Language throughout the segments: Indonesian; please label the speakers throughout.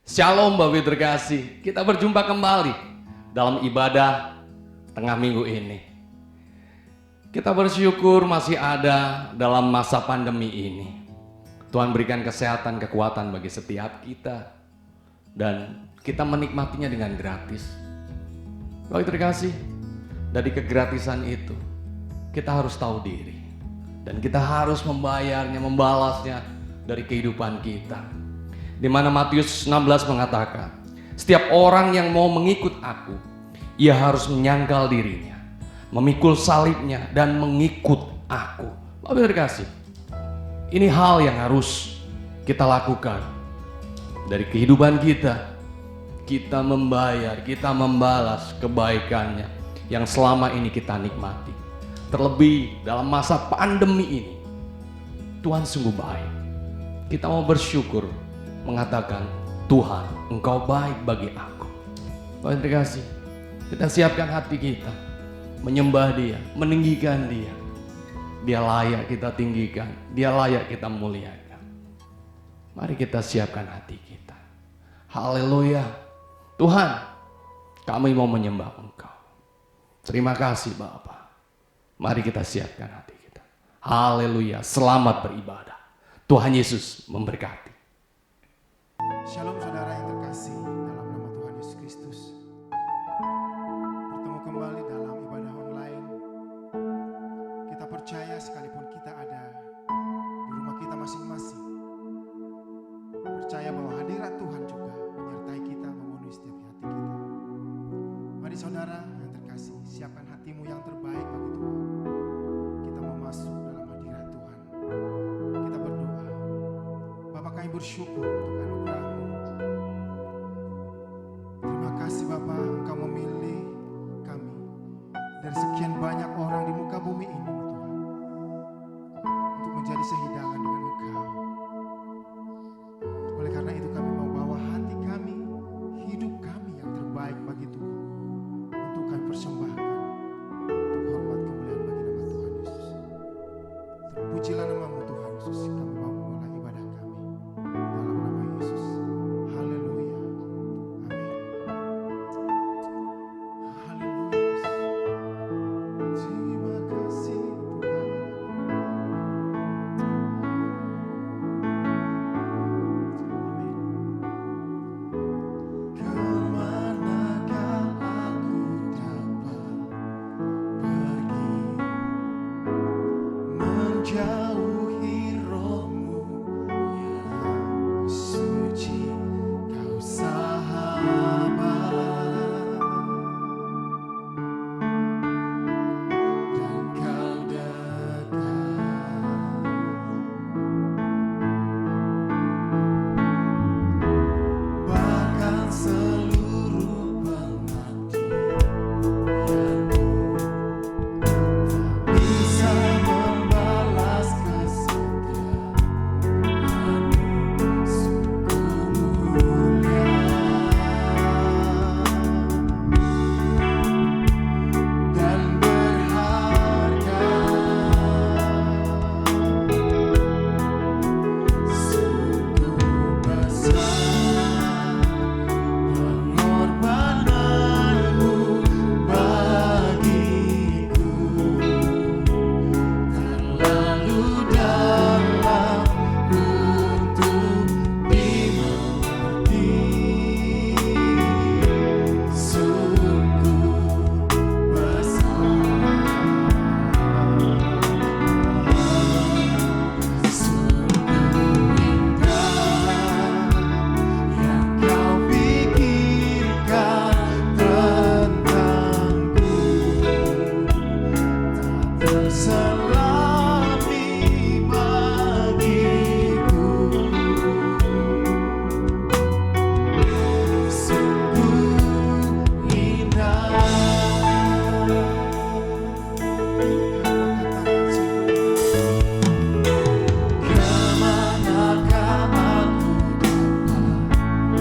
Speaker 1: Shalom Bapak Ibu terkasih, kita berjumpa kembali dalam ibadah tengah minggu ini. Kita bersyukur masih ada dalam masa pandemi ini. Tuhan berikan kesehatan, kekuatan bagi setiap kita. Dan kita menikmatinya dengan gratis. Bapak Ibu terkasih, dari kegratisan itu kita harus tahu diri. Dan kita harus membayarnya, membalasnya dari kehidupan kita. Di mana Matius 16 mengatakan, setiap orang yang mau mengikut aku, ia harus menyangkal dirinya, memikul salibnya dan mengikut aku. Bapak terkasih, ini hal yang harus kita lakukan. Dari kehidupan kita, kita membayar, kita membalas kebaikannya yang selama ini kita nikmati. Terlebih dalam masa pandemi ini, Tuhan sungguh baik. Kita mau bersyukur, mengatakan, Tuhan, Engkau baik bagi aku. Bapak terkasih, kita siapkan hati kita, menyembah Dia, meninggikan Dia. Dia layak kita tinggikan, Dia layak kita muliakan. Mari kita siapkan hati kita. Haleluya. Tuhan, kami mau menyembah Engkau. Terima kasih Bapa. Mari kita siapkan hati kita. Haleluya, selamat beribadah. Tuhan Yesus memberkati.
Speaker 2: Shalom saudara yang terkasih dalam nama Tuhan Yesus Kristus. Bertemu kembali dalam ibadah online. Kita percaya sekalipun kita ada di rumah kita masing-masing, percaya bahwa hadirat Tuhan juga menyertai kita, memenuhi setiap hati kita. Mari saudara yang terkasih, siapkan hatimu yang terbaik bagi Tuhan. Kita mau masuk dalam hadirat Tuhan. Kita berdoa. Bapa, kami bersyukur untuk anugerah-Mu. Terima kasih Bapa, Engkau memilih kami dari sekian banyak orang di muka bumi ini Tuhan, untuk menjadi sehidangan dengan Engkau. Oleh karena itu kami mau bawa hati kami, hidup kami yang terbaik bagi Tuhan, untuk kami persembahkan untuk hormat kemuliaan bagi nama Tuhan Yesus. Terpujilah nama-Mu Tuhan Yesus. Kami mau memulai ibadah kami dalam nama Yesus. Haleluya. Amin. Haleluya. Terima kasih Tuhan. Amin. Kemanakah aku dapat pergi, menjauhi roh-Mu yang suci, Kau sahabat, dan Kau dekat. Bahkan seluruh pengabdianku tak bisa membalas kesetiaan-Mu, sungguh mulia dan berharga. Sungguh besar pengorbanan-Mu bagiku, terlalu dalam untuk dimengerti. Sungguh besar, sungguh indah yang Kau pikirkan tentangku, tak terselami bagiku. Sungguh indah. Kemanakah aku dapat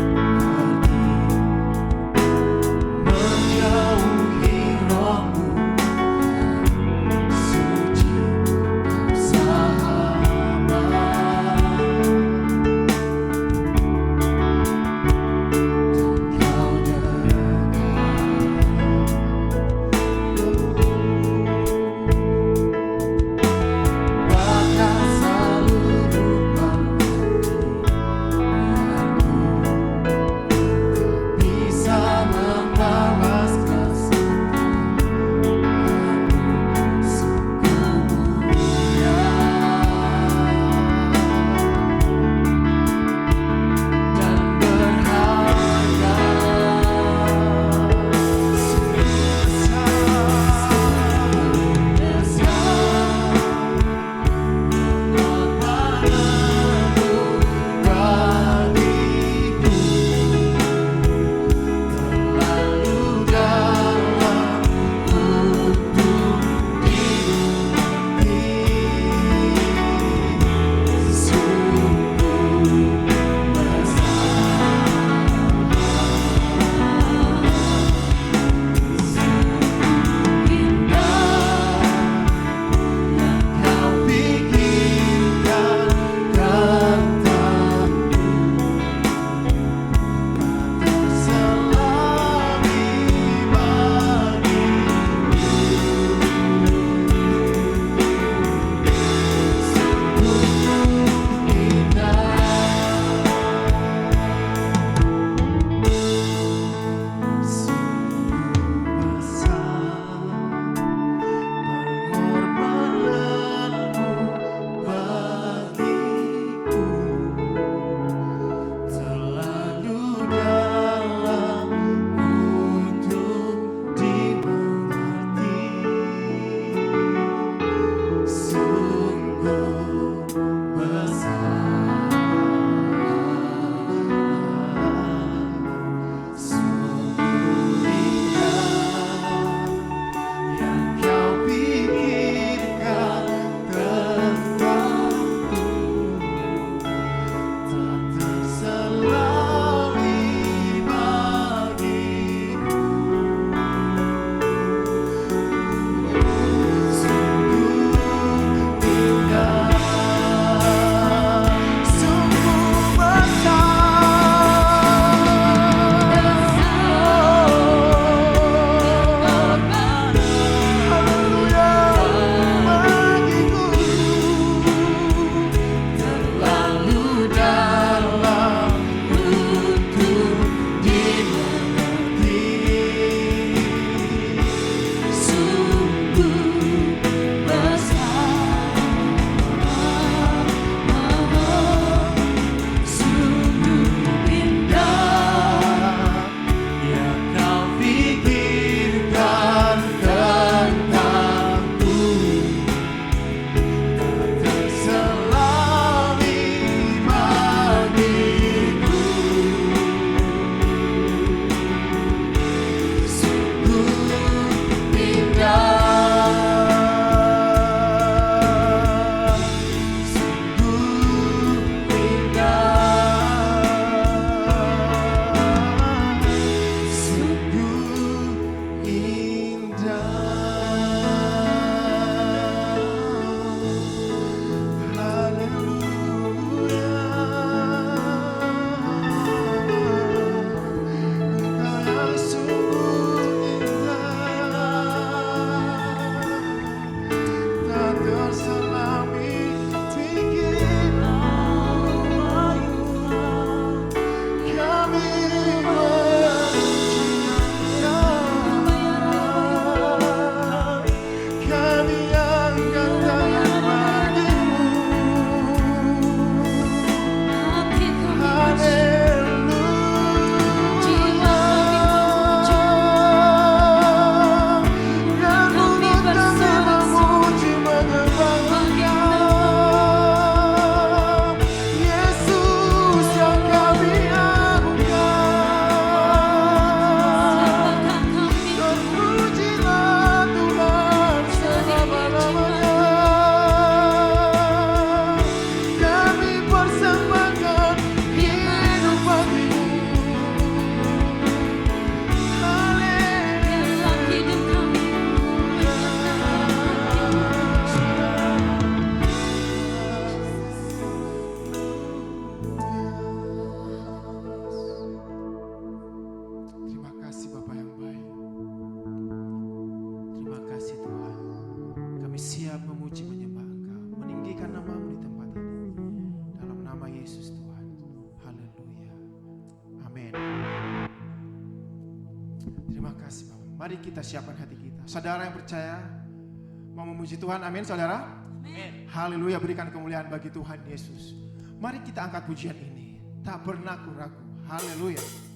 Speaker 2: pergi, menjauhi roh-Mu yang suci, selami tinggi. Kami kami angkat tangan bagimu. Terima kasih Bapa yang baik. Terima kasih Tuhan. Kami siap memuji menyembah Engkau, meninggikan nama-Mu di tempat ini. Dalam nama Yesus Tuhan. Haleluya. Amin. Terima kasih Bapak. Mari kita siapkan hati kita. Saudara yang percaya mau memuji Tuhan, amin saudara? Amin. Haleluya, berikan kemuliaan bagi Tuhan Yesus. Mari kita angkat pujian ini. Tak pernah ragu. Haleluya.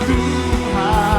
Speaker 2: Tuhan.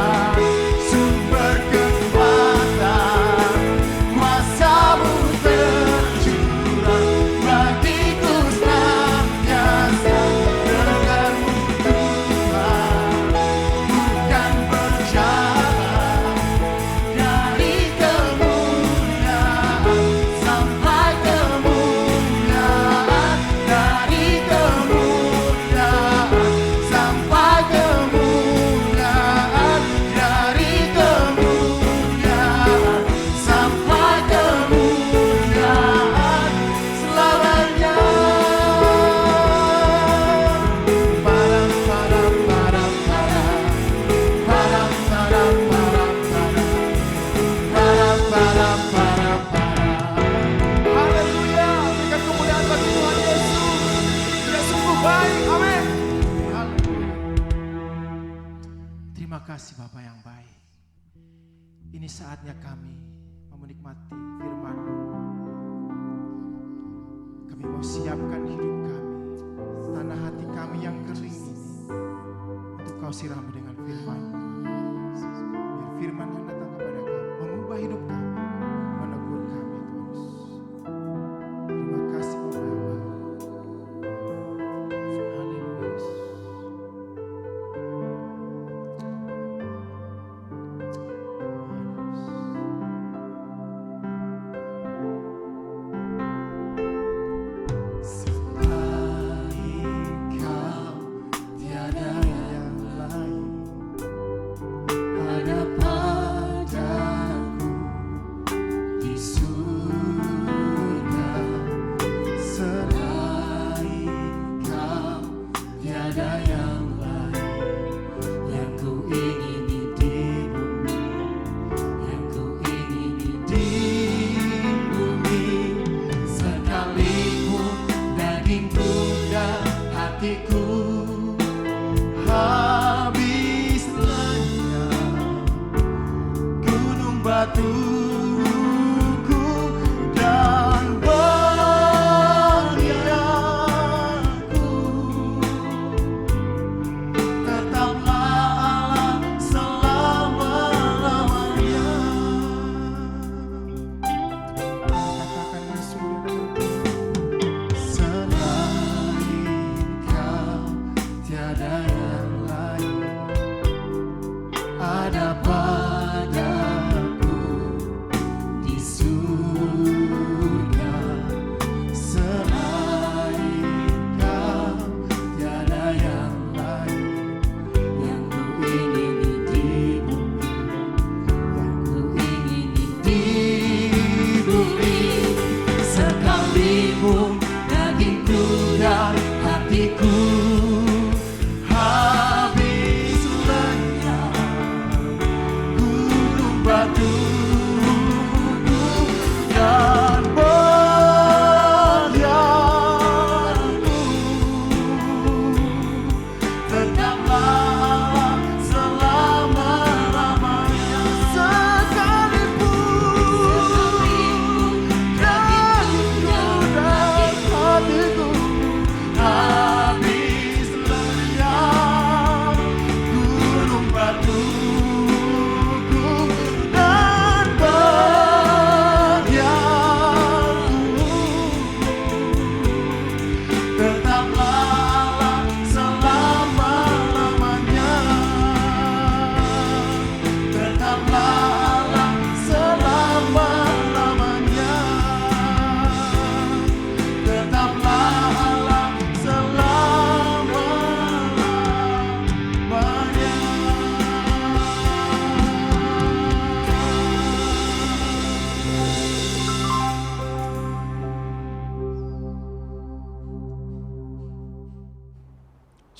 Speaker 2: Terima kasih Bapa yang baik. Ini saatnya kami menikmati firman-Mu. Kami mau siapkan hidup kami, tanah hati kami yang kering ini, untuk Kau sirami dengan firman-Mu. Biar firman yang datang kepada kami mengubah hidup kami, menegur kami terus. Terima kasih Bapa yang baik. Haleluya.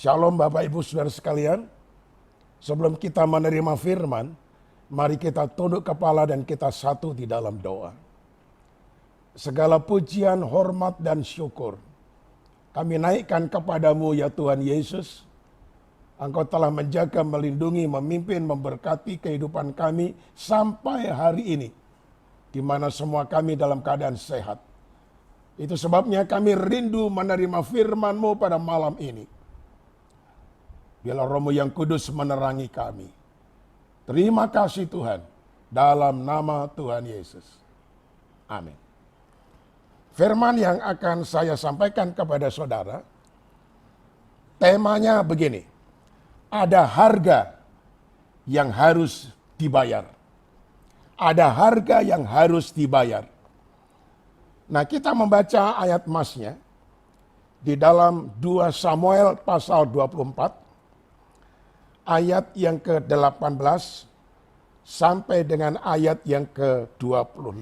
Speaker 3: Shalom Bapak Ibu Saudara sekalian. Sebelum kita menerima firman, mari kita tunduk kepala dan kita satu di dalam doa. Segala pujian, hormat, dan syukur kami naikkan kepadamu ya Tuhan Yesus. Engkau telah menjaga, melindungi, memimpin, memberkati kehidupan kami sampai hari ini, di mana semua kami dalam keadaan sehat. Itu sebabnya kami rindu menerima firman-Mu pada malam ini. Biarlah Roh-Mu yang kudus menerangi kami. Terima kasih Tuhan, dalam nama Tuhan Yesus. Amin. Firman yang akan saya sampaikan kepada saudara, temanya begini. Ada harga yang harus dibayar. Ada harga yang harus dibayar. Nah, kita membaca ayat masnya di dalam 2 Samuel pasal 24. Ayat yang ke-18 sampai dengan ayat yang ke-25.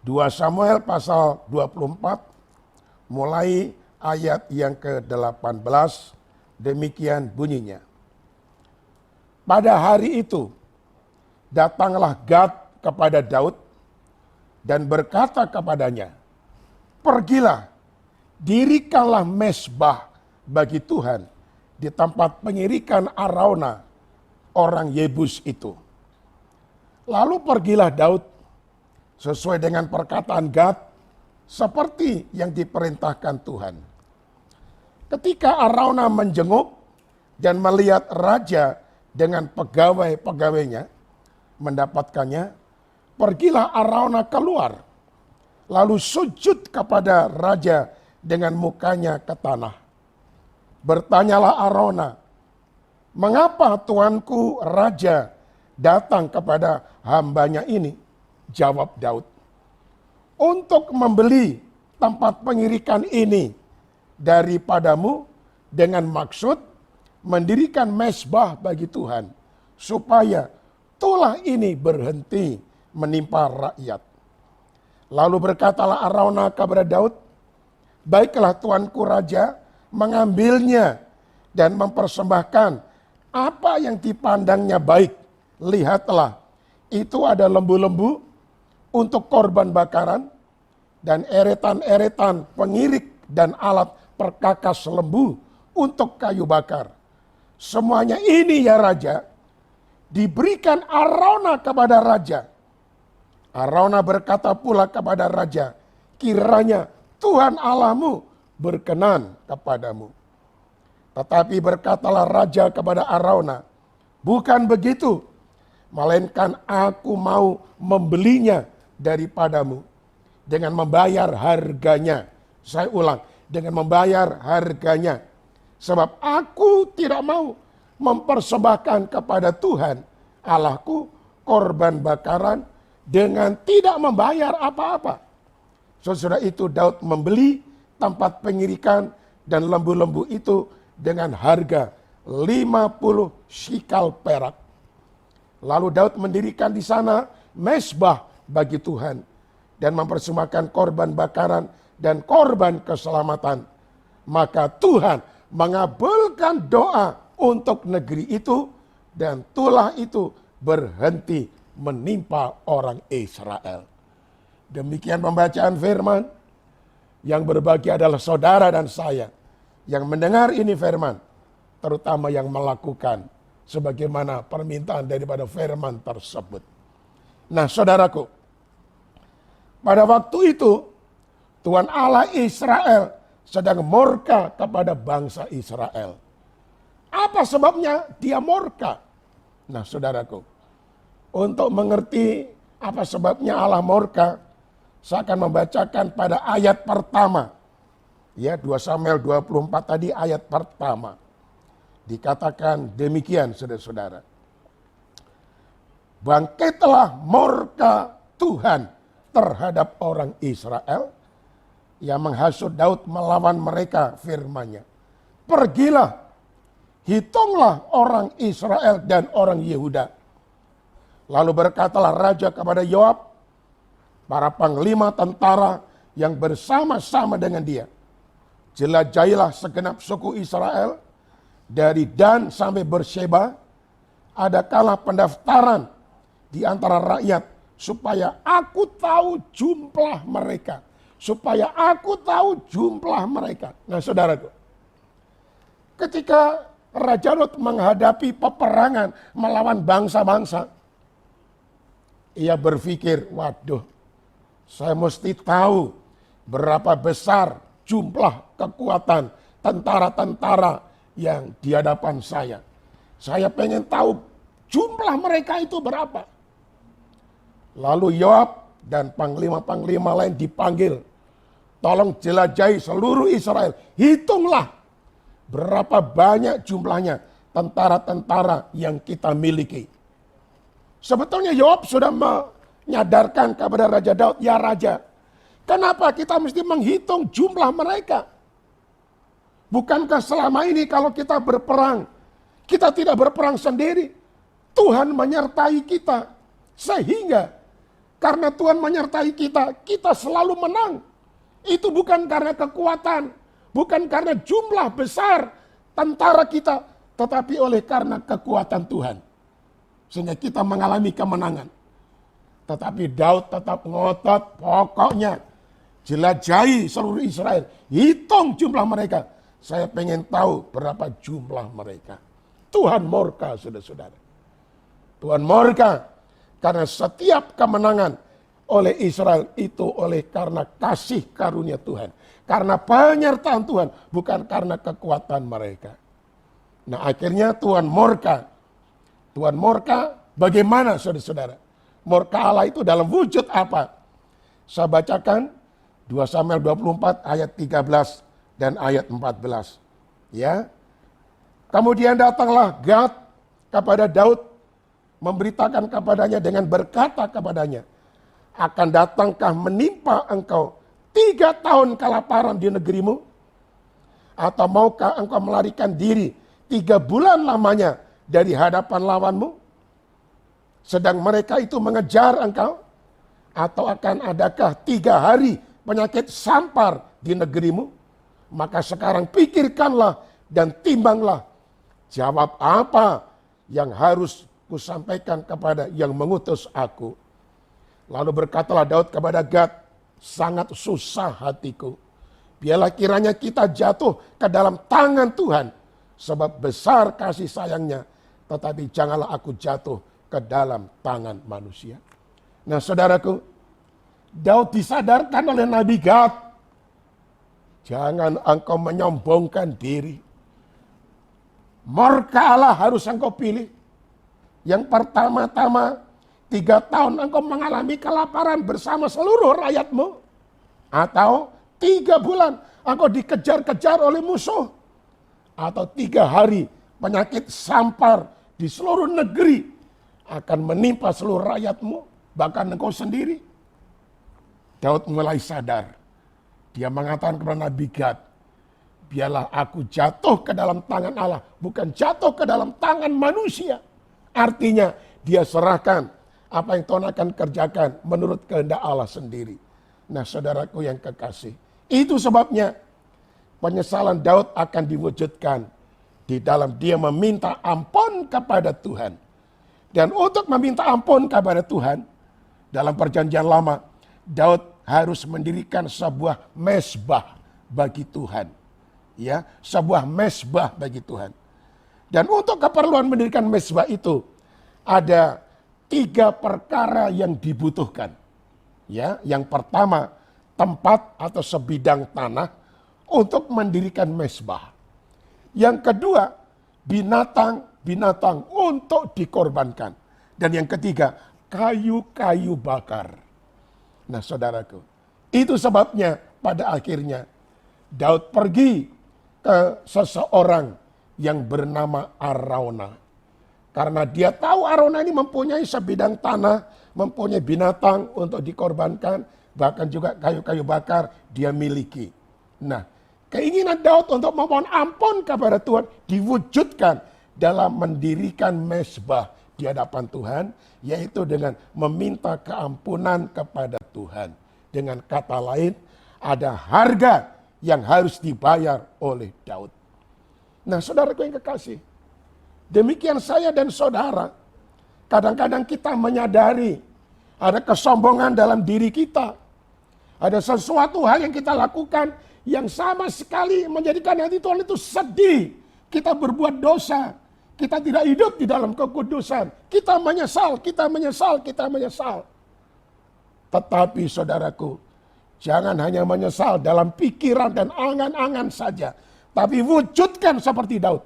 Speaker 3: 2 Samuel pasal 24 mulai ayat yang ke-18 demikian bunyinya. Pada hari itu datanglah Gad kepada Daud dan berkata kepadanya, "Pergilah, dirikanlah mezbah bagi Tuhan di tempat pengirikan Arauna orang Yebus itu. Lalu pergilah Daud sesuai dengan perkataan Gad seperti yang diperintahkan Tuhan. Ketika Arauna menjenguk dan melihat raja dengan pegawai-pegawainya mendapatkannya, pergilah Arauna keluar, lalu sujud kepada raja dengan mukanya ke tanah. Bertanyalah Arauna, "Mengapa tuanku raja datang kepada hambanya ini?" Jawab Daud, "Untuk membeli tempat pengirikan ini daripadamu dengan maksud mendirikan mezbah bagi Tuhan, supaya tulah ini berhenti menimpa rakyat." Lalu berkatalah Arauna kepada Daud, "Baiklah tuanku raja mengambilnya dan mempersembahkan apa yang dipandangnya baik. Lihatlah, itu ada lembu-lembu untuk korban bakaran dan eretan-eretan pengirik dan alat perkakas lembu untuk kayu bakar. Semuanya ini ya raja, diberikan Arauna kepada raja." Arauna berkata pula kepada raja, "Kiranya Tuhan Allahmu berkenan kepadamu." Tetapi berkatalah raja kepada Arauna, "Bukan begitu, melainkan aku mau membelinya daripadamu dengan membayar harganya." Saya ulang, dengan membayar harganya. Sebab aku tidak mau mempersembahkan kepada Tuhan Allahku korban bakaran dengan tidak membayar apa-apa. Sesudah itu Daud membeli tempat pengirikan dan lembu-lembu itu dengan harga 50 shikal perak. Lalu Daud mendirikan di sana mezbah bagi Tuhan dan mempersembahkan korban bakaran dan korban keselamatan. Maka Tuhan mengabulkan doa untuk negeri itu dan tulah itu berhenti menimpa orang Israel. Demikian pembacaan firman. Yang berbagi adalah saudara dan saya yang mendengar ini firman, terutama yang melakukan sebagaimana permintaan daripada firman tersebut. Nah, saudaraku, pada waktu itu Tuhan Allah Israel sedang murka kepada bangsa Israel. Apa sebabnya dia murka? Nah, saudaraku, untuk mengerti apa sebabnya Allah murka, saya akan membacakan pada ayat pertama. Ya, 2 Samuel 24 tadi ayat pertama. Dikatakan demikian, saudara-saudara. Bangkitlah murka Tuhan terhadap orang Israel yang menghasut Daud melawan mereka, firman-Nya. Pergilah, hitunglah orang Israel dan orang Yehuda. Lalu berkatalah raja kepada Yoab, para panglima tentara yang bersama-sama dengan dia, jelajahilah segenap suku Israel dari Dan sampai Beersheba. Adakanlah pendaftaran di antara rakyat supaya aku tahu jumlah mereka. Supaya aku tahu jumlah mereka. Nah, saudaraku, ketika Raja Daud menghadapi peperangan melawan bangsa-bangsa, ia berpikir, waduh, saya mesti tahu berapa besar jumlah kekuatan tentara-tentara yang di hadapan saya. Saya pengen tahu jumlah mereka itu berapa. Lalu Yoab dan panglima-panglima lain dipanggil. Tolong jelajahi seluruh Israel. Hitunglah berapa banyak jumlahnya tentara-tentara yang kita miliki. Sebetulnya Yoab sudah menyadarkan kepada Raja Daud, ya Raja, kenapa kita mesti menghitung jumlah mereka? Bukankah selama ini kalau kita berperang, kita tidak berperang sendiri? Tuhan menyertai kita. Sehingga karena Tuhan menyertai kita, kita selalu menang. Itu bukan karena kekuatan, bukan karena jumlah besar tentara kita, tetapi oleh karena kekuatan Tuhan. Sehingga kita mengalami kemenangan. Tetapi Daud tetap ngotot, pokoknya jelajahi seluruh Israel. Hitung jumlah mereka. Saya pengen tahu berapa jumlah mereka. Tuhan murka, saudara-saudara. Tuhan murka karena setiap kemenangan oleh Israel itu oleh karena kasih karunia Tuhan. Karena penyertaan Tuhan, bukan karena kekuatan mereka. Nah akhirnya Tuhan murka. Tuhan murka bagaimana saudara-saudara? Murka Allah itu dalam wujud apa? Saya bacakan 2 Samuel 24 ayat 13 dan ayat 14. Ya. Kemudian datanglah Gad kepada Daud, memberitakan kepadanya dengan berkata kepadanya, akan datangkah menimpa engkau 3 tahun kelaparan di negerimu? Atau maukah engkau melarikan diri 3 bulan lamanya dari hadapan lawanmu? Sedang mereka itu mengejar engkau? Atau akan adakah 3 hari penyakit sampar di negerimu? Maka sekarang pikirkanlah dan timbanglah. Jawab apa yang harus kusampaikan kepada yang mengutus aku. Lalu berkatalah Daud kepada Gad, sangat susah hatiku. Biarlah kiranya kita jatuh ke dalam tangan Tuhan. Sebab besar kasih sayangnya. Tetapi janganlah aku jatuh ke dalam tangan manusia. Nah saudaraku, Daud disadarkan oleh Nabi Gad. Jangan engkau menyombongkan diri. Murka Allah harus engkau pilih. Yang pertama-tama 3 tahun engkau mengalami kelaparan bersama seluruh rakyatmu. Atau 3 bulan engkau dikejar-kejar oleh musuh. Atau 3 hari penyakit sampar di seluruh negeri akan menimpa seluruh rakyatmu. Bahkan engkau sendiri. Daud mulai sadar. Dia mengatakan kepada Nabi Gad, biarlah aku jatuh ke dalam tangan Allah, bukan jatuh ke dalam tangan manusia. Artinya dia serahkan apa yang Tuhan akan kerjakan menurut kehendak Allah sendiri. Nah saudaraku yang kekasih, itu sebabnya penyesalan Daud akan diwujudkan di dalam dia meminta ampun kepada Tuhan. Dan untuk meminta ampun kepada Tuhan, dalam perjanjian lama, Daud harus mendirikan sebuah mezbah bagi Tuhan. Ya, sebuah mezbah bagi Tuhan. Dan untuk keperluan mendirikan mezbah itu ada 3 perkara yang dibutuhkan. Ya, yang pertama tempat atau sebidang tanah untuk mendirikan mezbah. Yang kedua binatang untuk dikorbankan. Dan yang ketiga kayu-kayu bakar. Nah saudaraku, itu sebabnya pada akhirnya Daud pergi ke seseorang yang bernama Arauna. Karena dia tahu Arauna ini mempunyai sebidang tanah, mempunyai binatang untuk dikorbankan, bahkan juga kayu-kayu bakar dia miliki. Nah, keinginan Daud untuk memohon ampun kepada Tuhan diwujudkan dalam mendirikan mezbah di hadapan Tuhan, yaitu dengan meminta keampunan kepada Tuhan. Dengan kata lain, ada harga yang harus dibayar oleh Daud. Nah saudaraku yang kekasih, demikian saya dan saudara, kadang-kadang kita menyadari ada kesombongan dalam diri kita. Ada sesuatu hal yang kita lakukan yang sama sekali menjadikan hati Tuhan itu sedih. Kita berbuat dosa, kita tidak hidup di dalam kekudusan. Kita menyesal. Tetapi saudaraku, jangan hanya menyesal dalam pikiran dan angan-angan saja. Tapi wujudkan seperti Daud.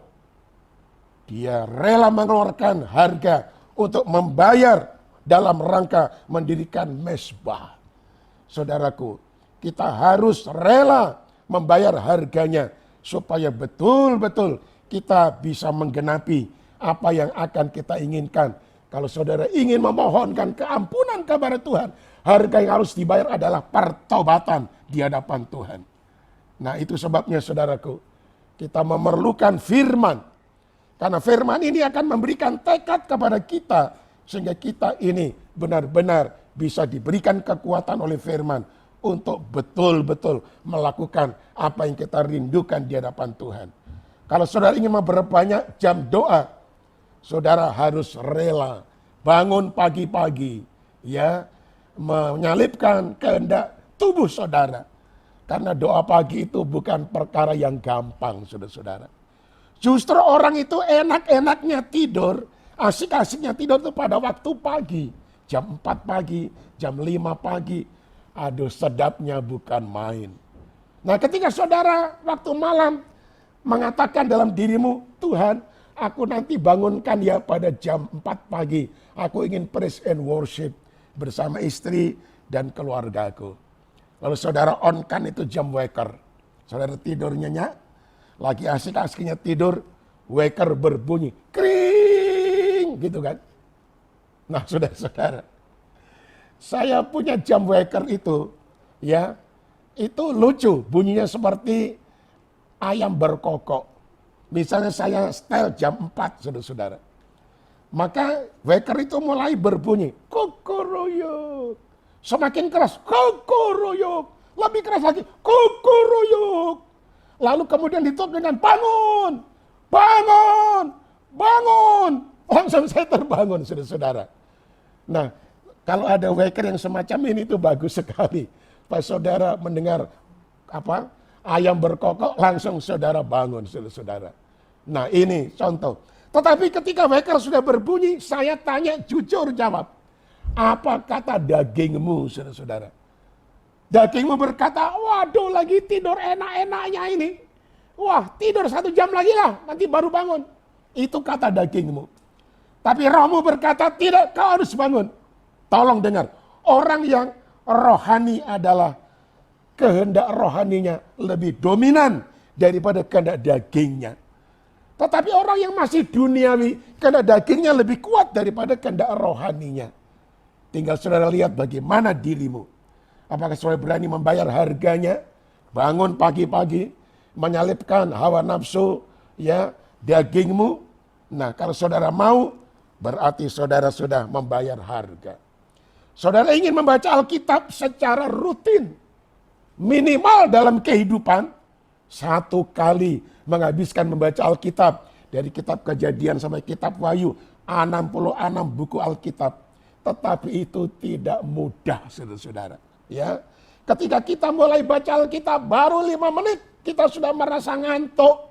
Speaker 3: Dia rela mengeluarkan harga untuk membayar dalam rangka mendirikan mezbah. Saudaraku, kita harus rela membayar harganya supaya betul-betul kita bisa menggenapi apa yang akan kita inginkan. Kalau saudara ingin memohonkan keampunan kepada Tuhan, harga yang harus dibayar adalah pertobatan di hadapan Tuhan. Nah itu sebabnya saudaraku, kita memerlukan firman. Karena firman ini akan memberikan tekad kepada kita, sehingga kita ini benar-benar bisa diberikan kekuatan oleh firman untuk betul-betul melakukan apa yang kita rindukan di hadapan Tuhan. Kalau saudara ingin memperbanyak jam doa, saudara harus rela bangun pagi-pagi, ya, menyalipkan kehendak tubuh saudara. Karena doa pagi itu bukan perkara yang gampang, saudara-saudara. Justru orang itu enak-enaknya tidur, Asik-asiknya tidur itu pada waktu pagi. Jam 4 pagi, jam 5 pagi. Aduh, sedapnya bukan main. Nah, ketika saudara waktu malam mengatakan dalam dirimu, Tuhan, aku nanti bangunkan ya pada jam 4 pagi. Aku ingin praise and worship bersama istri dan keluargaku. Lalu saudara on-kan itu jam waker. Saudara tidur nyenyak, lagi asik-asiknya tidur, waker berbunyi, kring, gitu kan. Nah, saudara-saudara, saya punya jam waker itu, ya, itu lucu, bunyinya seperti ayam berkokok. Misalnya saya setel jam 4, saudara-saudara. Maka waker itu mulai berbunyi, kokoroyok. Semakin keras, kokoroyok. Lebih keras lagi, kokoroyok. Lalu kemudian ditutup dengan bangun, bangun, bangun. Langsung saya terbangun, saudara-saudara. Nah, kalau ada waker yang semacam ini itu bagus sekali. Pas saudara mendengar ayam berkokok, langsung saudara bangun, saudara-saudara. Nah, ini contoh. Tetapi ketika waker sudah berbunyi, saya tanya jujur jawab. Apa kata dagingmu, saudara-saudara? Dagingmu berkata, waduh lagi tidur enak-enaknya ini. Wah, tidur 1 jam lagi lah, nanti baru bangun. Itu kata dagingmu. Tapi rohmu berkata, tidak, kau harus bangun. Tolong dengar, orang yang rohani adalah kehendak rohaninya lebih dominan daripada kehendak dagingnya. Tetapi orang yang masih duniawi, kehendak dagingnya lebih kuat daripada kehendak rohaninya. Tinggal saudara lihat bagaimana dirimu. Apakah saudara berani membayar harganya? Bangun pagi-pagi, menyalipkan hawa nafsu, ya, dagingmu. Nah, kalau saudara mau, berarti saudara sudah membayar harga. Saudara ingin membaca Alkitab secara rutin. Minimal dalam kehidupan, 1 kali menghabiskan membaca Alkitab. Dari kitab Kejadian sampai kitab Wahyu, 66 buku Alkitab. Tetapi itu tidak mudah, saudara-saudara. Ya, ketika kita mulai baca Alkitab, baru 5 menit kita sudah merasa ngantuk.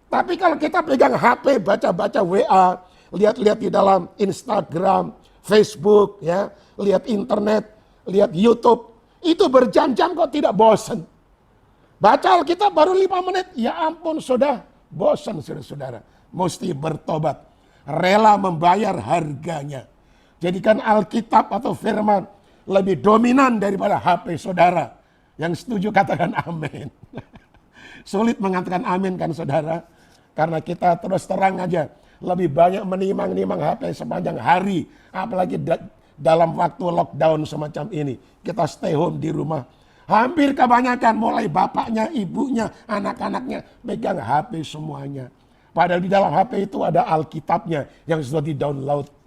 Speaker 3: Tapi kalau kita pegang HP, baca-baca WA, lihat-lihat di dalam Instagram, Facebook, ya, lihat internet, lihat YouTube, itu berjam-jam kok tidak bosan. Baca Alkitab baru 5 menit, ya ampun sudah bosan, saudara-saudara. Mesti bertobat, rela membayar harganya. Jadikan Alkitab atau firman lebih dominan daripada HP saudara. Yang setuju katakan amin. Sulit mengatakan amin kan saudara? Karena kita terus terang aja lebih banyak menimang-nimang HP sepanjang hari. Apalagi dalam waktu lockdown semacam ini. Kita stay home di rumah. Hampir kebanyakan mulai bapaknya, ibunya, anak-anaknya pegang HP semuanya. Padahal di dalam HP itu ada Alkitabnya yang sudah di-download.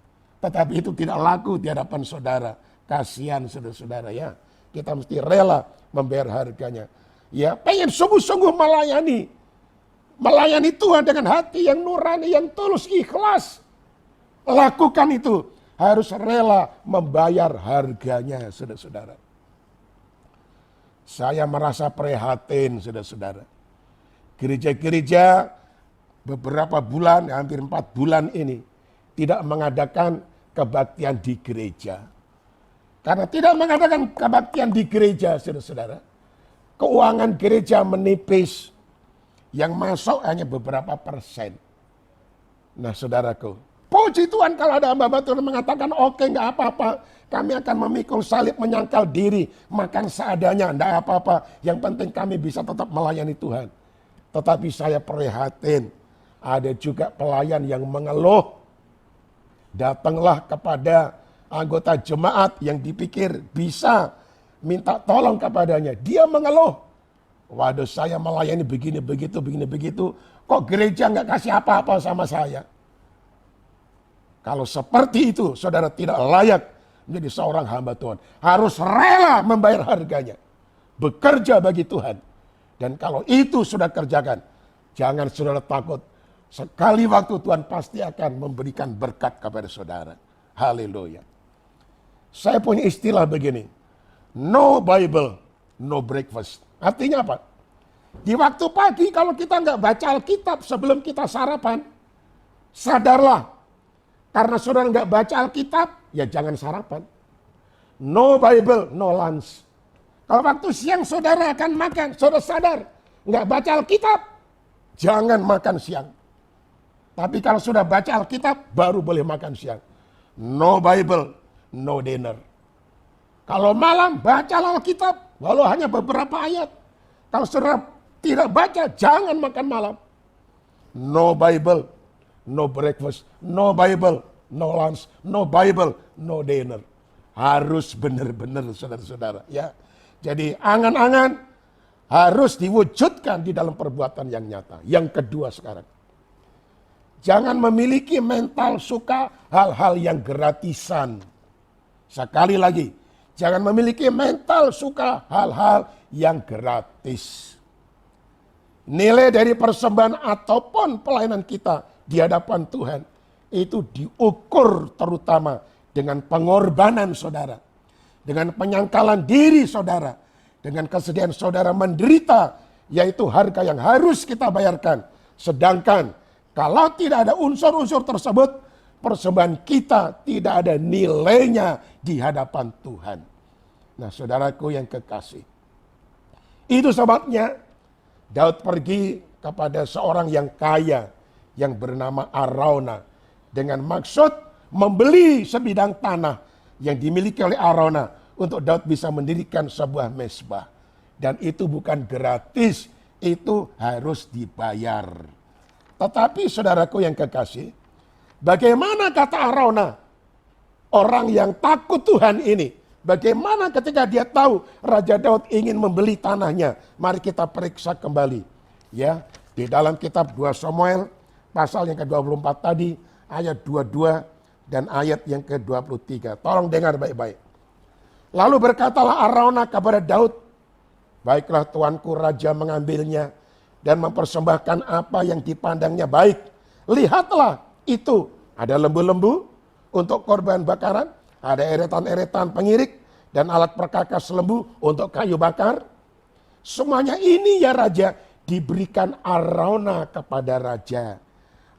Speaker 3: Tetapi itu tidak laku di hadapan saudara. Kasihan saudara-saudara ya. Kita mesti rela membayar harganya. Ya, pengen sungguh-sungguh melayani. Melayani Tuhan dengan hati yang nurani, yang tulus, ikhlas. Lakukan itu. Harus rela membayar harganya, saudara-saudara. Saya merasa prihatin, saudara-saudara. Gereja-gereja beberapa bulan, hampir 4 bulan ini, tidak mengadakan kebaktian di gereja. Karena tidak mengadakan kebaktian di gereja, saudara-saudara, keuangan gereja menipis. Yang masuk hanya beberapa persen. Nah, saudaraku, puji Tuhan kalau ada hamba Tuhan mengatakan, oke, nggak apa-apa. Kami akan memikul salib, menyangkal diri, makan seadanya, nggak apa-apa. Yang penting kami bisa tetap melayani Tuhan. Tetapi saya prihatin, ada juga pelayan yang mengeluh. Datanglah kepada anggota jemaat yang dipikir bisa minta tolong kepadanya. Dia mengeluh. Waduh, saya melayani begini, begitu. Kok gereja nggak kasih apa-apa sama saya? Kalau seperti itu, saudara tidak layak menjadi seorang hamba Tuhan. Harus rela membayar harganya. Bekerja bagi Tuhan. Dan kalau itu sudah kerjakan, jangan saudara takut. Sekali waktu Tuhan pasti akan memberikan berkat kepada saudara. Haleluya. Saya punya istilah begini. No Bible, no breakfast. Artinya apa? Di waktu pagi kalau kita nggak baca Alkitab sebelum kita sarapan, sadarlah Karena saudara nggak baca Alkitab, ya jangan sarapan. No Bible, no lunch. Kalau waktu siang saudara akan makan, saudara sadar, nggak baca Alkitab, jangan makan siang. Tapi kalau sudah baca Alkitab, baru boleh makan siang. No Bible, no dinner. Kalau malam, baca Alkitab, walau hanya beberapa ayat. Kalau saudara tidak baca, jangan makan malam. No Bible, no breakfast, no Bible, no lunch, no Bible, no dinner. Harus benar-benar saudara-saudara, ya. Jadi angan-angan harus diwujudkan di dalam perbuatan yang nyata. Yang kedua sekarang, jangan memiliki mental suka hal-hal yang gratisan. Sekali lagi, jangan memiliki mental suka hal-hal yang gratis. Nilai dari persembahan ataupun pelayanan kita di hadapan Tuhan itu diukur terutama dengan pengorbanan saudara, dengan penyangkalan diri saudara, dengan kesediaan saudara menderita, yaitu harga yang harus kita bayarkan. Sedangkan kalau tidak ada unsur-unsur tersebut, persembahan kita tidak ada nilainya di hadapan Tuhan. Nah, saudaraku yang kekasih, itu sebabnya Daud pergi kepada seorang yang kaya yang bernama Arauna dengan maksud membeli sebidang tanah yang dimiliki oleh Arauna untuk Daud bisa mendirikan sebuah mezbah. Dan itu bukan gratis, itu harus dibayar. Tetapi saudaraku yang kekasih, bagaimana kata Arauna, orang yang takut Tuhan ini, bagaimana ketika dia tahu Raja Daud ingin membeli tanahnya? Mari kita periksa kembali. Ya, di dalam kitab 2 Samuel pasal yang ke-24 tadi, ayat 22 dan ayat yang ke-23. Tolong dengar baik-baik. Lalu berkatalah Arauna kepada Daud, baiklah tuanku raja mengambilnya dan mempersembahkan apa yang dipandangnya baik. Lihatlah itu, ada lembu-lembu untuk korban bakaran, ada eretan-eretan pengirik dan alat perkakas lembu untuk kayu bakar. Semuanya ini ya raja diberikan Arauna kepada raja.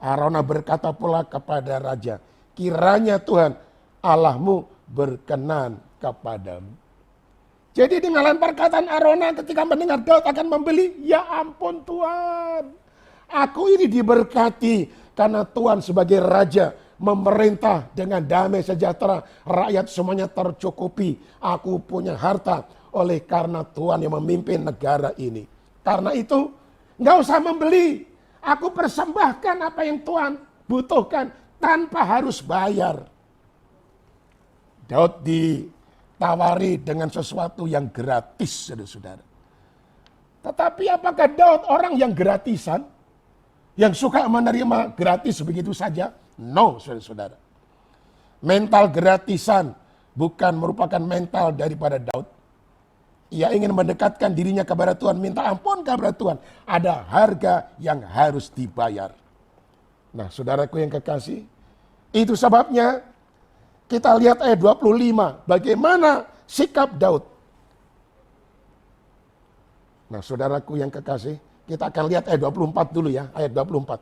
Speaker 3: Arauna berkata pula kepada raja, kiranya Tuhan Allahmu berkenan kepadamu. Jadi dengan perkataan Arauna ketika mendengar Daud akan membeli, ya ampun Tuhan, aku ini diberkati karena Tuhan sebagai raja memerintah dengan damai sejahtera, rakyat semuanya tercukupi, aku punya harta oleh karena Tuhan yang memimpin negara ini. Karena itu nggak usah membeli, aku persembahkan apa yang Tuhan butuhkan tanpa harus bayar. Daud ditawari dengan sesuatu yang gratis, saudara-saudara. Tetapi apakah Daud orang yang gratisan? Yang suka menerima gratis begitu saja? No, saudara-saudara. Mental gratisan bukan merupakan mental daripada Daud. Ia ingin mendekatkan dirinya kepada Tuhan, minta ampun kepada Tuhan. Ada harga yang harus dibayar. Nah, saudaraku yang kekasih, itu sebabnya kita lihat ayat 25, bagaimana sikap Daud. Nah, saudaraku yang kekasih, kita akan lihat ayat 24 dulu ya, ayat 24.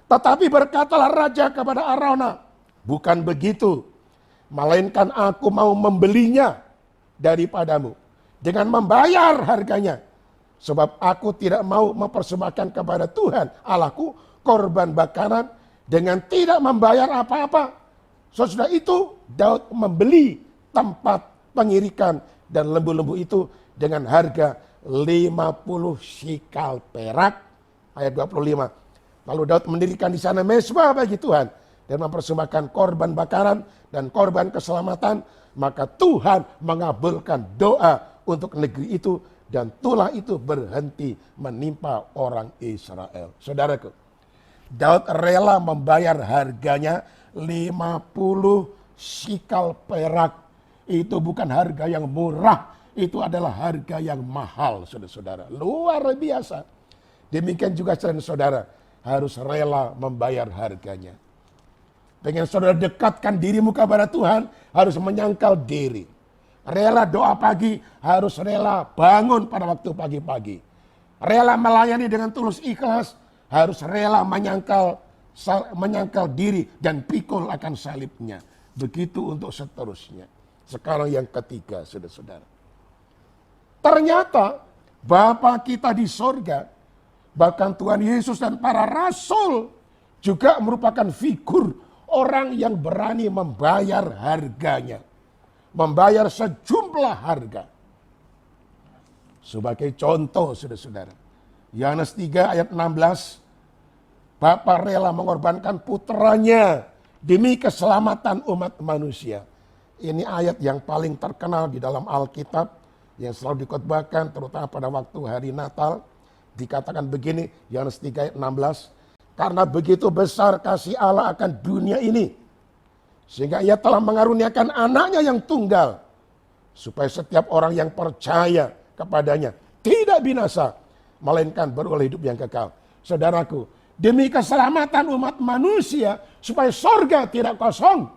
Speaker 3: Tetapi berkatalah raja kepada Arauna, bukan begitu, melainkan aku mau membelinya daripadamu dengan membayar harganya. Sebab aku tidak mau mempersembahkan kepada Tuhan Allahku korban bakaran dengan tidak membayar apa-apa. Sesudah itu Daud membeli tempat pengirikan dan lembu-lembu itu dengan harga 50 shikal perak. Ayat 25. Lalu Daud mendirikan di sana mezbah bagi Tuhan dan mempersembahkan korban bakaran dan korban keselamatan. Maka Tuhan mengabulkan doa untuk negeri itu dan tulah itu berhenti menimpa orang Israel. Saudaraku, Daud rela membayar harganya 50 shikal perak. Itu bukan harga yang murah, itu adalah harga yang mahal, saudara-saudara. Luar biasa. Demikian juga saudara harus rela membayar harganya. Pengen saudara dekatkan dirimu kepada Tuhan, harus menyangkal diri. Rela doa pagi, harus rela bangun pada waktu pagi-pagi. Rela melayani dengan tulus ikhlas, harus rela menyangkal menyangkal diri dan pikul akan salibnya. Begitu untuk seterusnya. Sekarang yang ketiga, saudara-saudara. Ternyata Bapa kita di sorga, bahkan Tuhan Yesus dan para rasul juga merupakan figur orang yang berani membayar harganya. Membayar sejumlah harga. Sebagai contoh, saudara-saudara. Yohanes 3 ayat 16. Bapa rela mengorbankan putranya demi keselamatan umat manusia. Ini ayat yang paling terkenal di dalam Alkitab yang selalu dikhotbahkan terutama pada waktu hari Natal. Dikatakan begini, Yohanes 3 ayat 16. Karena begitu besar kasih Allah akan dunia ini, sehingga ia telah mengaruniakan anaknya yang tunggal, supaya setiap orang yang percaya kepadanya tidak binasa, melainkan beroleh hidup yang kekal. Saudaraku, demi keselamatan umat manusia, supaya sorga tidak kosong,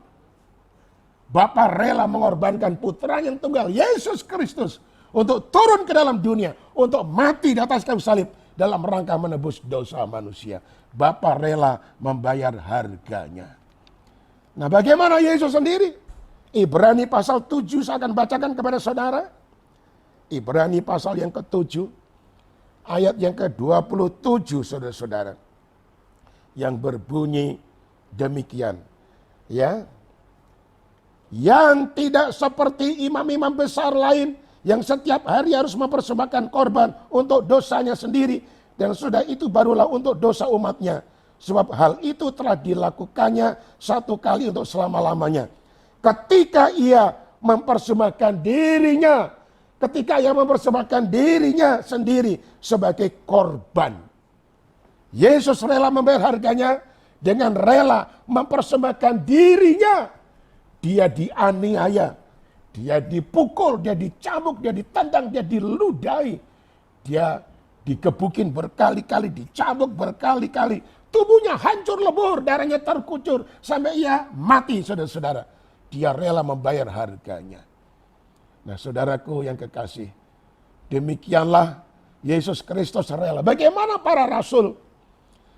Speaker 3: Bapa rela mengorbankan putra yang tunggal, Yesus Kristus, untuk turun ke dalam dunia, untuk mati di atas kayu salib, dalam rangka menebus dosa manusia. Bapa rela membayar harganya. Nah, bagaimana Yesus sendiri? Ibrani pasal 7 saya akan bacakan kepada saudara. Ibrani pasal yang ke-7, ayat yang ke-27, saudara-saudara. Yang berbunyi demikian. Ya. Yang tidak seperti imam-imam besar lain yang setiap hari harus mempersembahkan korban untuk dosanya sendiri. Dan sudah itu barulah untuk dosa umatnya. Sebab hal itu telah dilakukannya satu kali untuk selama-lamanya. Ketika ia mempersembahkan dirinya. Ketika ia mempersembahkan dirinya sendiri sebagai korban. Yesus rela membayar harganya dengan rela mempersembahkan dirinya. Dia dianiaya, dia dipukul, dia dicambuk, dia ditendang, dia diludahi. Dia digebukin berkali-kali, dicambuk berkali-kali. Tubuhnya hancur lebur, darahnya terkucur sampai ia mati, saudara-saudara. Dia rela membayar harganya. Nah, saudaraku yang kekasih, demikianlah Yesus Kristus rela. Bagaimana para rasul?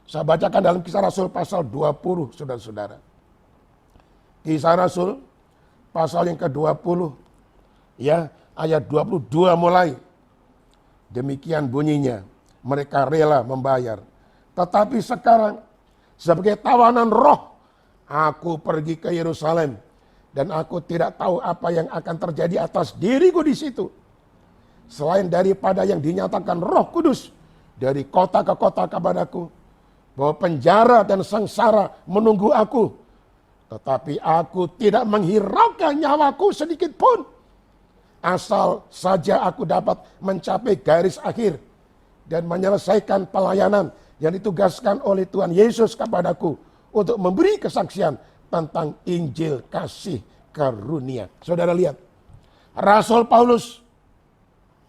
Speaker 3: Saya bacakan dalam Kisah Rasul pasal 20, saudara-saudara. Kisah Rasul pasal yang ke-20, ya, ayat 22 mulai. Demikian bunyinya, mereka rela membayar. Tetapi sekarang sebagai tawanan roh, aku pergi ke Yerusalem dan aku tidak tahu apa yang akan terjadi atas diriku di situ. Selain daripada yang dinyatakan Roh Kudus dari kota ke kota kepadaku, bahwa penjara dan sengsara menunggu aku. Tetapi aku tidak menghiraukan nyawaku sedikit pun. Asal saja aku dapat mencapai garis akhir dan menyelesaikan pelayanan yang ditugaskan oleh Tuhan Yesus kepadaku untuk memberi kesaksian tentang Injil kasih karunia. Saudara lihat, Rasul Paulus,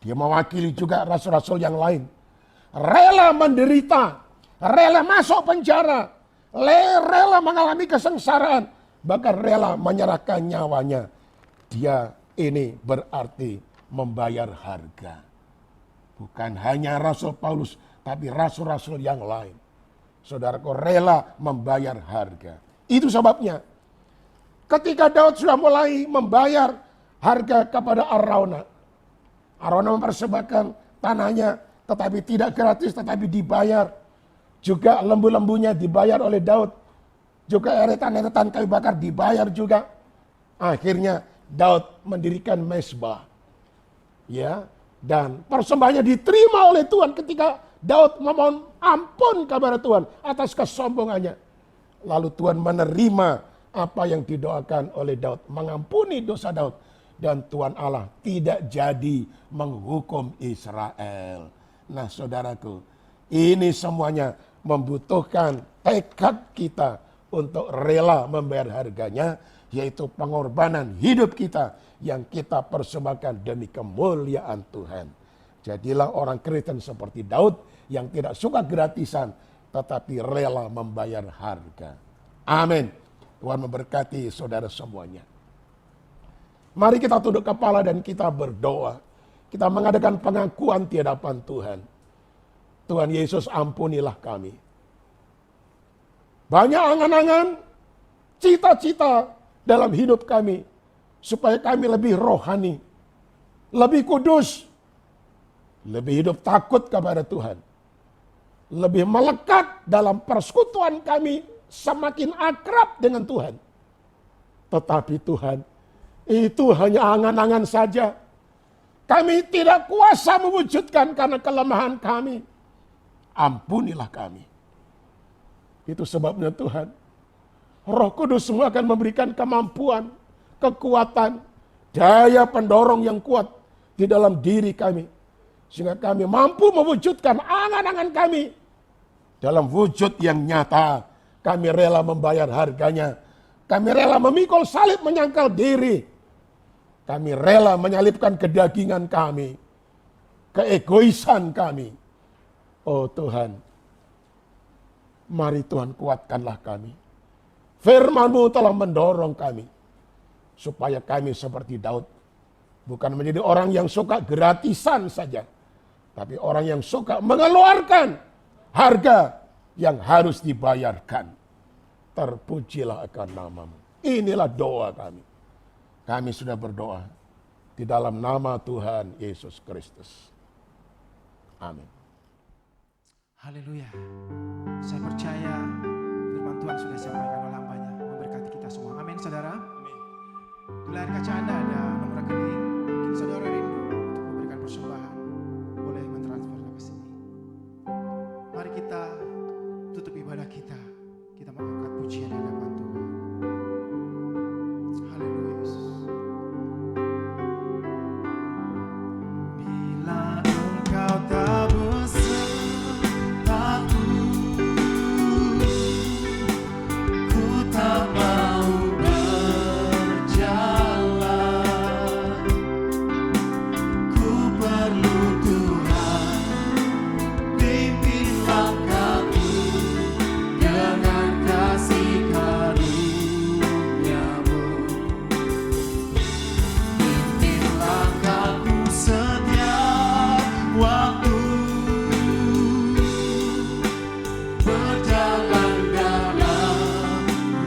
Speaker 3: dia mewakili juga rasul-rasul yang lain, rela menderita, rela masuk penjara, rela mengalami kesengsaraan, bahkan rela menyerahkan nyawanya. Dia ini berarti membayar harga. Bukan hanya Rasul Paulus, tapi rasul-rasul yang lain. Saudaraku, rela membayar harga. Itu sebabnya ketika Daud sudah mulai membayar harga kepada Arauna, Arauna mempersembahkan tanahnya, tetapi tidak gratis, tetapi dibayar. Juga lembu-lembunya dibayar oleh Daud. Juga eretan-eretan kayu bakar dibayar juga. Akhirnya Daud mendirikan mezbah. Ya, dan persembahannya diterima oleh Tuhan ketika Daud memohon ampun kepada Tuhan atas kesombongannya. Lalu Tuhan menerima apa yang didoakan oleh Daud, mengampuni dosa Daud. Dan Tuhan Allah tidak jadi menghukum Israel. Nah, saudaraku, ini semuanya membutuhkan tekad kita untuk rela membayar harganya, yaitu pengorbanan hidup kita yang kita persembahkan demi kemuliaan Tuhan. Jadilah orang Kristen seperti Daud yang tidak suka gratisan, tetapi rela membayar harga. Amin. Tuhan memberkati saudara semuanya. Mari kita tunduk kepala dan kita berdoa. Kita mengadakan pengakuan di hadapan Tuhan. Tuhan Yesus, ampunilah kami. Banyak angan-angan, cita-cita dalam hidup kami, supaya kami lebih rohani, lebih kudus, lebih hidup takut kepada Tuhan, lebih melekat dalam persekutuan kami, semakin akrab dengan Tuhan. Tetapi Tuhan, itu hanya angan-angan saja. Kami tidak kuasa mewujudkan karena kelemahan kami. Ampunilah kami. Itu sebabnya Tuhan, Roh Kudus semua akan memberikan kemampuan, kekuatan, daya pendorong yang kuat di dalam diri kami. Sehingga kami mampu mewujudkan angan-angan kami dalam wujud yang nyata. Kami rela membayar harganya. Kami rela memikul salib menyangkal diri. Kami rela menyalipkan kedagingan kami, keegoisan kami. Oh Tuhan, mari Tuhan kuatkanlah kami. Firman-Mu telah mendorong kami, supaya kami seperti Daud, bukan menjadi orang yang suka gratisan saja, tapi orang yang suka mengeluarkan harga yang harus dibayarkan. Terpujilah akan nama-Mu. Inilah doa kami. Kami sudah berdoa di dalam nama Tuhan Yesus Kristus. Amin.
Speaker 2: Haleluya. Saya percaya firman Tuhan sudah disampaikan oleh hambanya, memberkati kita semua. Amin, saudara. Amin. Di layar kaca Anda ada nomor rekening. Mungkin saudara rindu untuk memberikan persembahan, boleh mentransfer ke sini. Mari kita tutup ibadah kita. Kita mengangkat pujian di hadapan Tuhan. Haleluya. Bila engkau tak besertaku, ku tak mau berjalan. Ku perlu Tuhan, pimpin langkahku dengan kasih karunia-Mu. Pimpin langkahku setiap waktu, berjalan dalam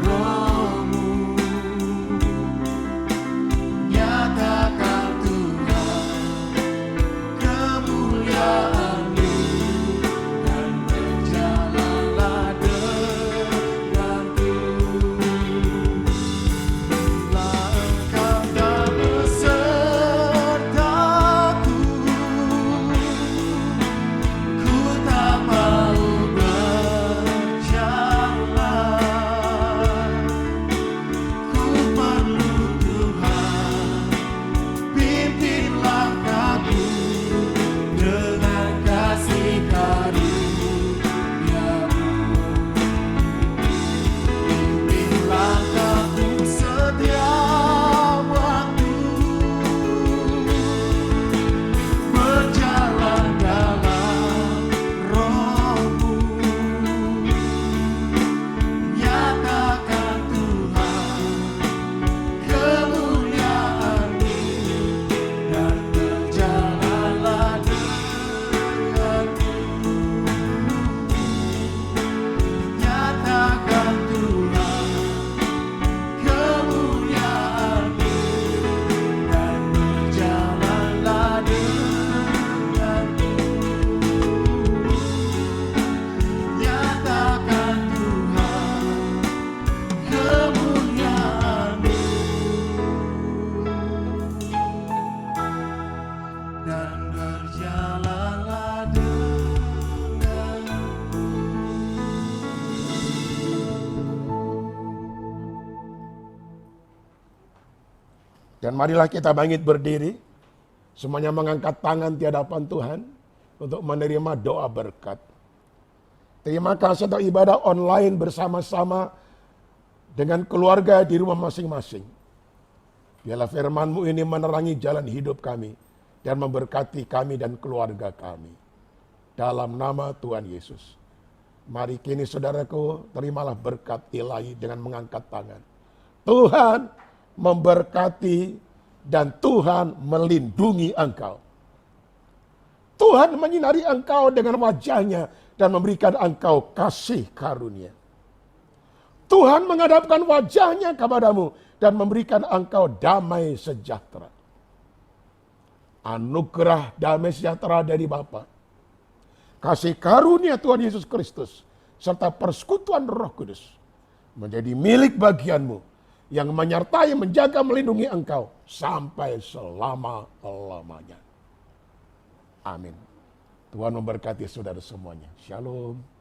Speaker 2: Roh-Mu. Nyatakan Tuhan kemuliaan-Mu, dan berjalanlah denganku. Bila engkau tak besertaku, ku tak mau berjalan. Ku perlu Tuhan, pimpin langkahku dengan kasih karunia-Mu. Pimpin langkahku setiap waktu, berjalan dalam Roh-Mu. Nyatakan Tuhan kemuliaan-Mu, dan berjalanlah denganku. Nyatakan Tuhan kemuliaan-Mu, dan berjalanlah denganku. Nyatakan Tuhan kemuliaan-Mu, dan berjalanlah denganku.
Speaker 3: Dan marilah kita bangkit berdiri, semuanya mengangkat tangan di hadapan Tuhan untuk menerima doa berkat. Terima kasih untuk ibadah online bersama-sama dengan keluarga di rumah masing-masing. Biarlah firman-Mu ini menerangi jalan hidup kami dan memberkati kami dan keluarga kami. Dalam nama Tuhan Yesus. Mari kini saudaraku, terimalah berkat ilahi dengan mengangkat tangan. Tuhan memberkati dan Tuhan melindungi engkau. Tuhan menyinari engkau dengan wajah-Nya dan memberikan engkau kasih karunia. Tuhan menghadapkan wajahnya kepadamu dan memberikan engkau damai sejahtera. Anugerah damai sejahtera dari Bapa, kasih karunia Tuhan Yesus Kristus, serta persekutuan Roh Kudus menjadi milik bagianmu yang menyertai, menjaga, melindungi engkau sampai selama-lamanya. Amin. Tuhan memberkati saudara semuanya. Shalom.